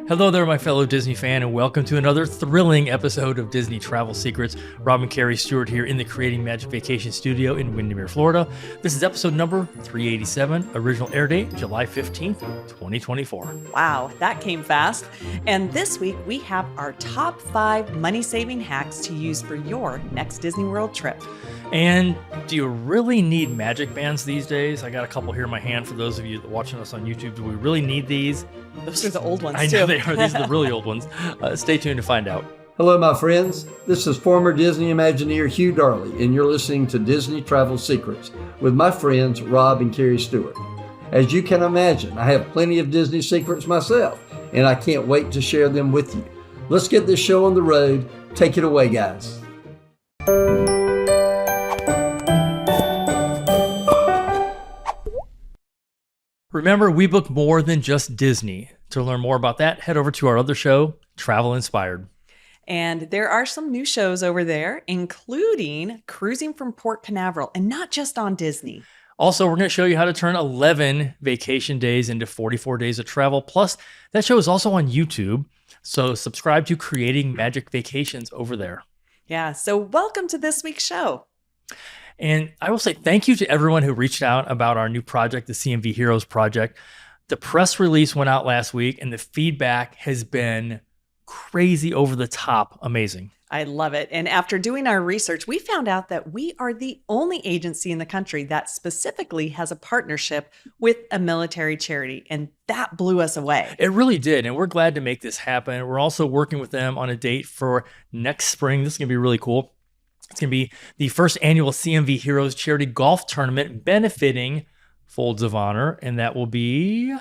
Hello there, my fellow Disney fan, and welcome to another thrilling episode of Disney Travel Secrets. Rob and Kerri Stuart here in the Creating Magic Vacation studio in Windermere, Florida. This is episode number 387, original air date July 15th, 2024. Wow, that came fast. And this week we have our top 5 money-saving hacks to use for your next Disney World trip. And do you really need magic bands these days? I got a couple here in my hand for those of you that are watching us on YouTube. Do we really need these? Those are the old ones, I know they are. These are the really old ones. Stay tuned to find out. Hello, my friends. This is former Disney Imagineer Hugh Darley, and you're listening to Disney Travel Secrets with my friends Rob and Kerri Stuart. As you can imagine, I have plenty of Disney secrets myself, and I can't wait to share them with you. Let's get this show on the road. Take it away, guys. Remember, we book more than just Disney. To learn more about that, head over to our other show, Travel Inspired. And there are some new shows over there, including Cruising from Port Canaveral, and not just on Disney. Also, we're going to show you how to turn 11 vacation days into 44 days of travel. Plus, that show is also on YouTube. So subscribe to Creating Magic Vacations over there. Yeah, so welcome to this week's show. And I will say thank you to everyone who reached out about our new project, the CMV Heroes Project. The press release went out last week, and the feedback has been crazy, over the top, amazing. I love it. And after doing our research, we found out that we are the only agency in the country that specifically has a partnership with a military charity. And that blew us away. It really did. And we're glad to make this happen. We're also working with them on a date for next spring. This is going to be really cool. It's going to be the first annual CMV Heroes charity golf tournament benefiting Folds of Honor, and that will be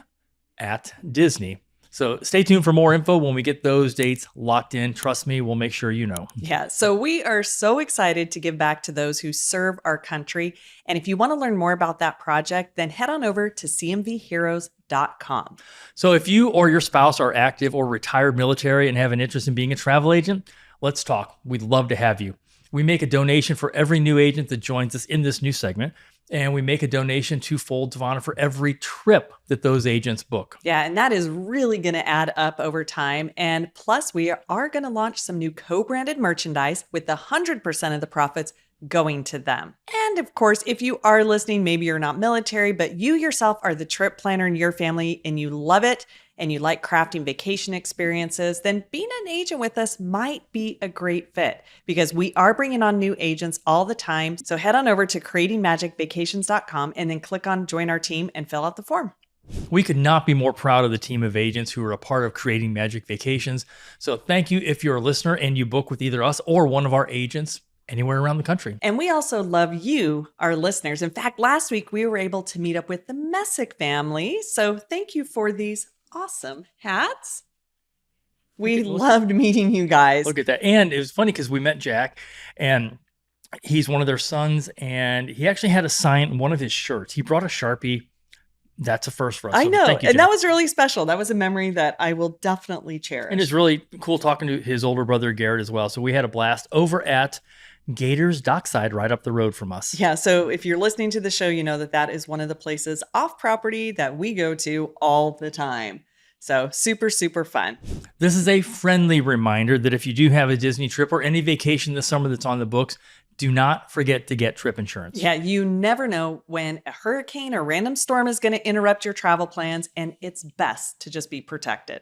at Disney. So stay tuned for more info when we get those dates locked in. Trust me, we'll make sure you know. Yeah, so we are so excited to give back to those who serve our country. And if you want to learn more about that project, then head on over to cmvheroes.com. So if you or your spouse are active or retired military and have an interest in being a travel agent, let's talk. We'd love to have you. We make a donation for every new agent that joins us in this new segment, and we make a donation to Folds of Honor for every trip that those agents book. Yeah, and that is really going to add up over time. And plus, we are going to launch some new co-branded merchandise with 100% of the profits going to them. And of course, if you are listening, maybe you're not military, but you yourself are the trip planner in your family and you love it, and you like crafting vacation experiences, then being an agent with us might be a great fit because we are bringing on new agents all the time. So head on over to creatingmagicvacations.com and then click on join our team and fill out the form. We could not be more proud of the team of agents who are a part of Creating Magic Vacations. So thank you if you're a listener and you book with either us or one of our agents anywhere around the country. And we also love you, our listeners. In fact, last week we were able to meet up with the Messick family. So thank you for these awesome hats. We loved meeting you guys. Look at that. And it was funny because we met Jack, and he's one of their sons, and he actually had to sign one of his shirts. He brought a Sharpie. That's a first for us. I know. Thank you, and Jack. that was really special. That was a memory that I will definitely cherish. And it's really cool talking to his older brother, Garrett, as well. So we had a blast over at Gators Dockside right up the road from us. Yeah, so if you're listening to the show, you know that that is one of the places off property that we go to all the time. So super, super fun. This is a friendly reminder that if you do have a Disney trip or any vacation this summer that's on the books, do not forget to get trip insurance. Yeah, you never know when a hurricane or random storm is going to interrupt your travel plans, and it's best to just be protected.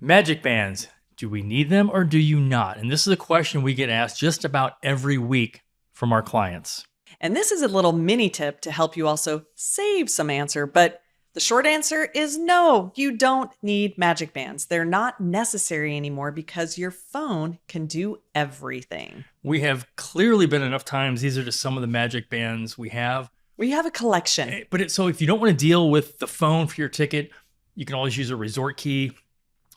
Magic bands. Do we need them or do you not? And this is a question we get asked just about every week from our clients. And this is a little mini tip to help you also save some answer, but the short answer is no, you don't need magic bands. They're not necessary anymore because your phone can do everything. We have clearly been enough times. These are just some of the magic bands we have. We have a collection. So if you don't want to deal with the phone for your ticket, you can always use a resort key.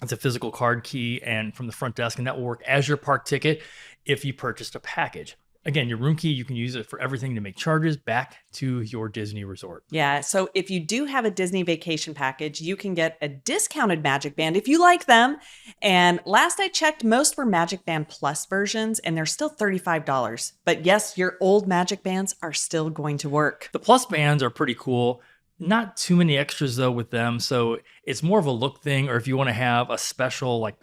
It's a physical card key and from the front desk, and that will work as your park ticket if you purchased a package. Again, your room key, you can use it for everything to make charges back to your Disney resort. Yeah, so if you do have a Disney vacation package, you can get a discounted Magic Band if you like them. And last I checked, most were Magic Band Plus versions, and they're still $35. But yes, your old Magic Bands are still going to work. The Plus bands are pretty cool. Not too many extras though with them. So it's more of a look thing, or if you want to have a special like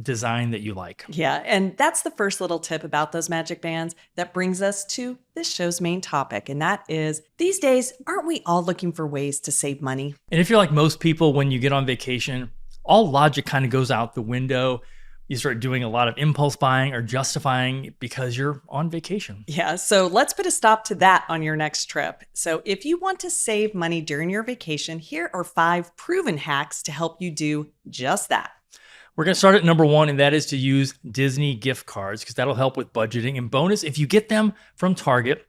design that you like. Yeah, and that's the first little tip about those magic bands that brings us to this show's main topic, and that is these days, aren't we all looking for ways to save money? And if you're like most people, when you get on vacation, all logic kind of goes out the window. You start doing a lot of impulse buying or justifying because you're on vacation. Yeah, so let's put a stop to that on your next trip. So if you want to save money during your vacation, here are 5 proven hacks to help you do just that. We're going to start at number 1, and that is to use Disney gift cards because that'll help with budgeting. And bonus, if you get them from Target,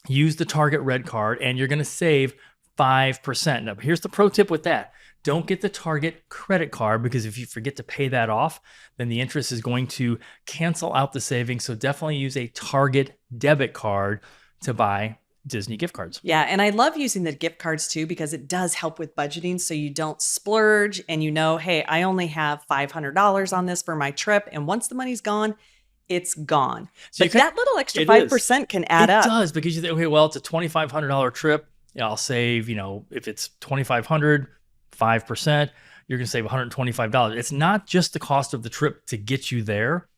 use the Target Red Card and you're going to save 5%. Now, here's the pro tip with that. Don't get the Target credit card because if you forget to pay that off, then the interest is going to cancel out the savings. So definitely use a Target debit card to buy Disney gift cards. Yeah, and I love using the gift cards too because it does help with budgeting so you don't splurge and you know, hey, I only have $500 on this for my trip, and once the money's gone, it's gone. So but that little extra 5% can add up. It does, because you think, okay, well, it's a $2,500 trip. Yeah, I'll save, if it's $2,500, 5%, you're going to save $125. It's not just the cost of the trip to get you there.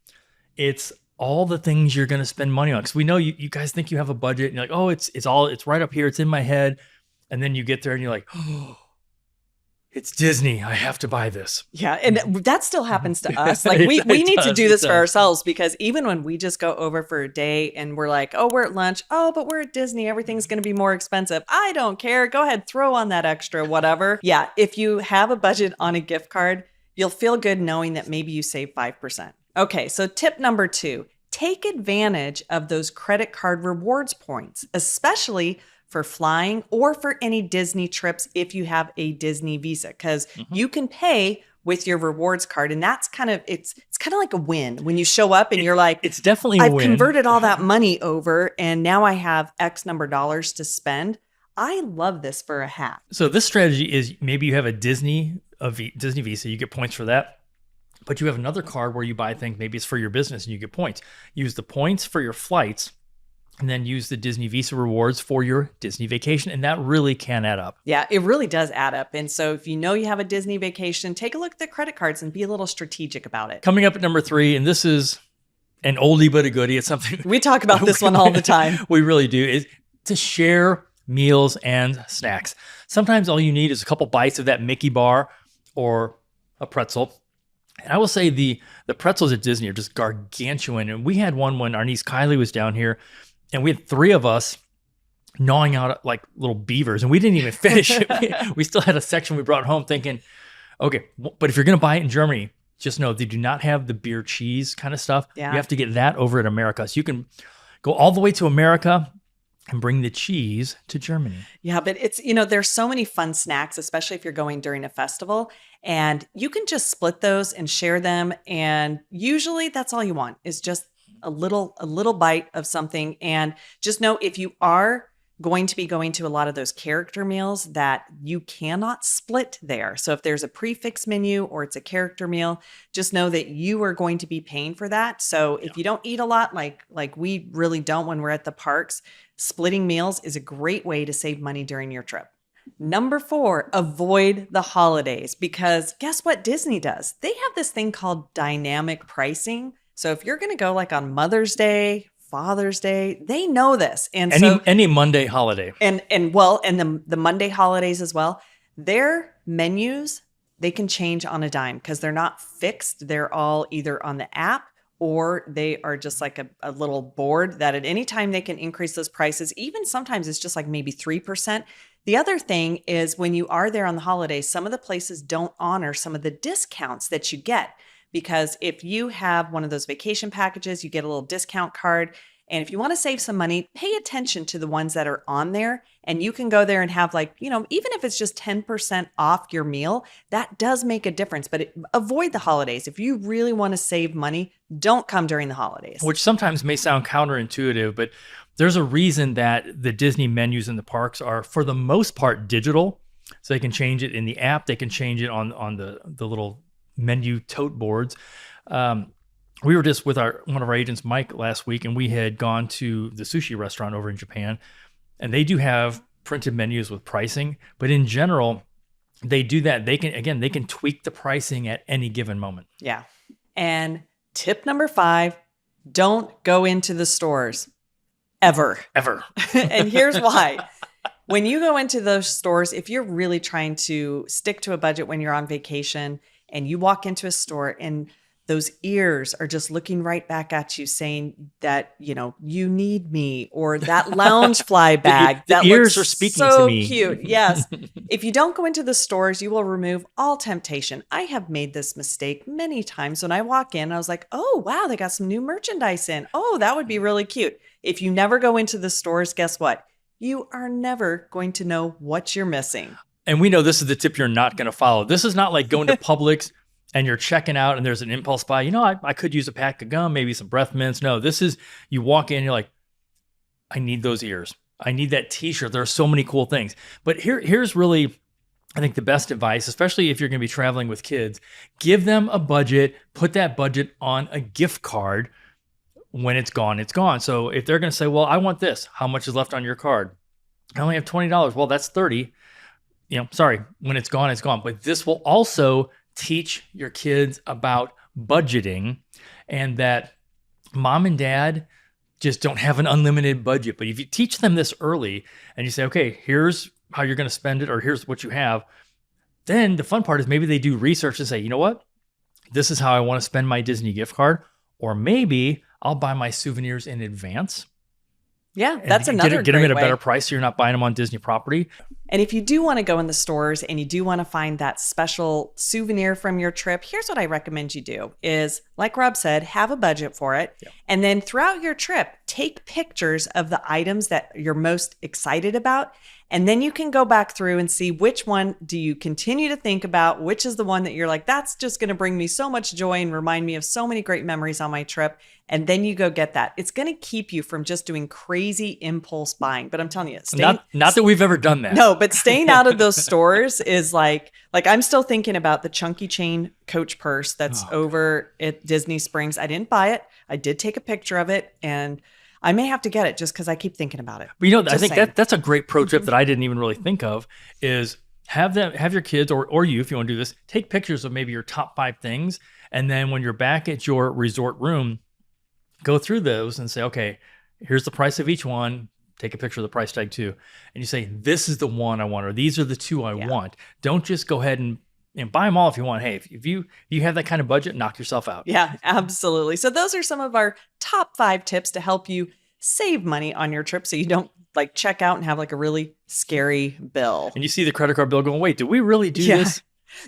It's all the things you're going to spend money on. Because we know you guys think you have a budget and you're like, oh, it's right up here. It's in my head. And then you get there and you're like, oh, it's Disney. I have to buy this. Yeah. And that still happens to us. Like we need to do this for ourselves, because even when we just go over for a day and we're like, oh, we're at lunch. Oh, but we're at Disney. Everything's going to be more expensive. I don't care. Go ahead. Throw on that extra, whatever. Yeah. If you have a budget on a gift card, you'll feel good knowing that maybe you save 5%. Okay. So tip number 2, take advantage of those credit card rewards points, especially for flying or for any Disney trips if you have a Disney Visa, because you can pay with your rewards card. And that's it's kind of like a win when you show up and you're like, it's definitely I've win. converted all that money over and now I have X number of dollars to spend. I love this for a hack. So this strategy is maybe you have a Disney Visa, you get points for that. But you have another card where you buy things, maybe it's for your business and you get points. Use the points for your flights and then use the Disney Visa rewards for your Disney vacation. And that really can add up. Yeah, it really does add up. And so if you know you have a Disney vacation, take a look at the credit cards and be a little strategic about it. Coming up at number 3, and this is an oldie but a goodie. It's something we talk about this one all the time. We really do, is to share meals and snacks. Sometimes all you need is a couple bites of that Mickey bar or a pretzel. And I will say the pretzels at Disney are just gargantuan. And we had one when our niece Kylie was down here, and we had 3 of us gnawing out like little beavers, and we didn't even finish. We still had a section we brought home thinking, okay, but if you're going to buy it in Germany, just know they do not have the beer cheese kind of stuff. Yeah. You have to get that over at America. So you can go all the way to America and bring the cheese to Germany. Yeah, but it's, there's so many fun snacks, especially if you're going during a festival, and you can just split those and share them. And usually that's all you want is just a little bite of something. And just know if you are going to be going to a lot of those character meals that you cannot split there. So if there's a prefix menu or it's a character meal, just know that you are going to be paying for that. So if you don't eat a lot, like we really don't when we're at the parks, splitting meals is a great way to save money during your trip. Number 4, avoid the holidays, because guess what Disney does? They have this thing called dynamic pricing. So if you're going to go like on Mother's Day, Father's Day, they know this. And any Monday holiday. And the Monday holidays as well, their menus, they can change on a dime because they're not fixed. They're all either on the app or they are just like a little board that at any time they can increase those prices. Even sometimes it's just like maybe 3%. The other thing is when you are there on the holidays, some of the places don't honor some of the discounts that you get. Because if you have one of those vacation packages, you get a little discount card. And if you want to save some money, pay attention to the ones that are on there. And you can go there and have even if it's just 10% off your meal, that does make a difference. But avoid the holidays. If you really want to save money, don't come during the holidays. Which sometimes may sound counterintuitive, but there's a reason that the Disney menus in the parks are, for the most part, digital. So they can change it in the app. They can change it on the little menu tote boards. We were just with one of our agents, Mike, last week, and we had gone to the sushi restaurant over in Japan, and they do have printed menus with pricing, but in general, they do that. They can tweak the pricing at any given moment. Yeah. And tip number 5, don't go into the stores ever. And here's why. When you go into those stores, if you're really trying to stick to a budget when you're on vacation and you walk into a store and those ears are just looking right back at you saying that, you need me, or that Loungefly bag the that ears looks are speaking so to me. cute. Yes. If you don't go into the stores, you will remove all temptation. I have made this mistake many times. When I walk in, I was like, oh, wow, they got some new merchandise in. Oh, that would be really cute. If you never go into the stores, guess what? You are never going to know what you're missing. And we know this is the tip you're not going to follow. This is not like going to Publix and you're checking out and there's an impulse buy. I could use a pack of gum, maybe some breath mints. No, this is, you walk in, you're like, I need those ears. I need that t-shirt. There are so many cool things. But here's really, I think, the best advice, especially if you're going to be traveling with kids. Give them a budget, put that budget on a gift card. When it's gone, it's gone. So if they're going to say, well, I want this, how much is left on your card? I only have $20. Well, that's $30. Sorry, when it's gone, it's gone. But this will also teach your kids about budgeting, and that mom and dad just don't have an unlimited budget. But if you teach them this early and you say, okay, here's how you're going to spend it, or here's what you have, then the fun part is maybe they do research and say, you know what? This is how I want to spend my Disney gift card. Or maybe I'll buy my souvenirs in advance. Yeah, that's another get them at a way. better price so you're not buying them on Disney property. And if you do want to go in the stores and you do want to find that special souvenir from your trip, here's what I recommend you do is, like Rob said, have a budget for it. Yeah. And then throughout your trip, take pictures of the items that you're most excited about. And then you can go back through and see which one do you continue to think about, which is the one that you're like, that's just going to bring me so much joy and remind me of so many great memories on my trip. And then you go get that. It's going to keep you from just doing crazy impulse buying. But I'm telling you, not that we've ever done that. No, but staying out of those stores is like I'm still thinking about the chunky chain Coach purse that's over at Disney Springs. I didn't buy it. I did take a picture of it, and I may have to get it just because I keep thinking about it. But I think that's a great pro tip that I didn't even really think of, is have your kids or you, if you want to do this, take pictures of maybe your top 5 things. And then when you're back at your resort room, go through those and say, okay, here's the price of each one. Take a picture of the price tag too. And you say, this is the one I want, or these are the 2 I want. Don't just go ahead and buy them all if you want. Hey, if you have that kind of budget, knock yourself out. Yeah, absolutely. So those are some of our top 5 tips to help you save money on your trip so you don't check out and have a really scary bill. And you see the credit card bill going, wait, did we really do this?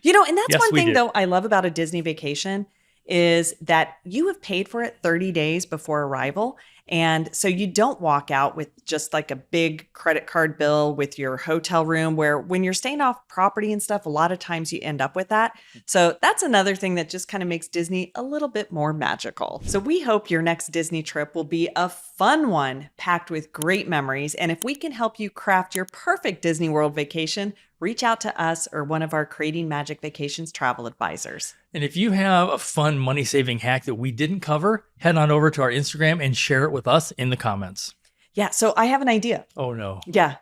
And that's Yes, one we thing did. though I love about a Disney vacation is that you have paid for it 30 days before arrival. And so you don't walk out with just a big credit card bill with your hotel room, where when you're staying off property and stuff, a lot of times you end up with that. So that's another thing that just kind of makes Disney a little bit more magical. So we hope your next Disney trip will be a fun one, packed with great memories. And if we can help you craft your perfect Disney World vacation, reach out to us or one of our Creating Magic Vacations travel advisors. And if you have a fun money-saving hack that we didn't cover, head on over to our Instagram and share it with us in the comments. Yeah, so I have an idea. Oh, no. Yeah.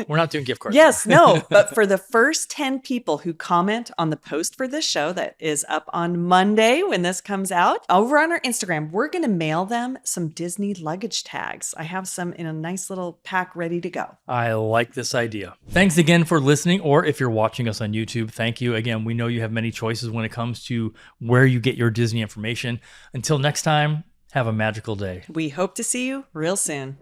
We're not doing gift cards. Yes, no. But for the first 10 people who comment on the post for this show that is up on Monday when this comes out, over on our Instagram, we're going to mail them some Disney luggage tags. I have some in a nice little pack ready to go. I like this idea. Thanks again for listening, or if you're watching us on YouTube, thank you. Again, we know you have many choices when it comes to where you get your Disney information. Until next time, have a magical day. We hope to see you real soon.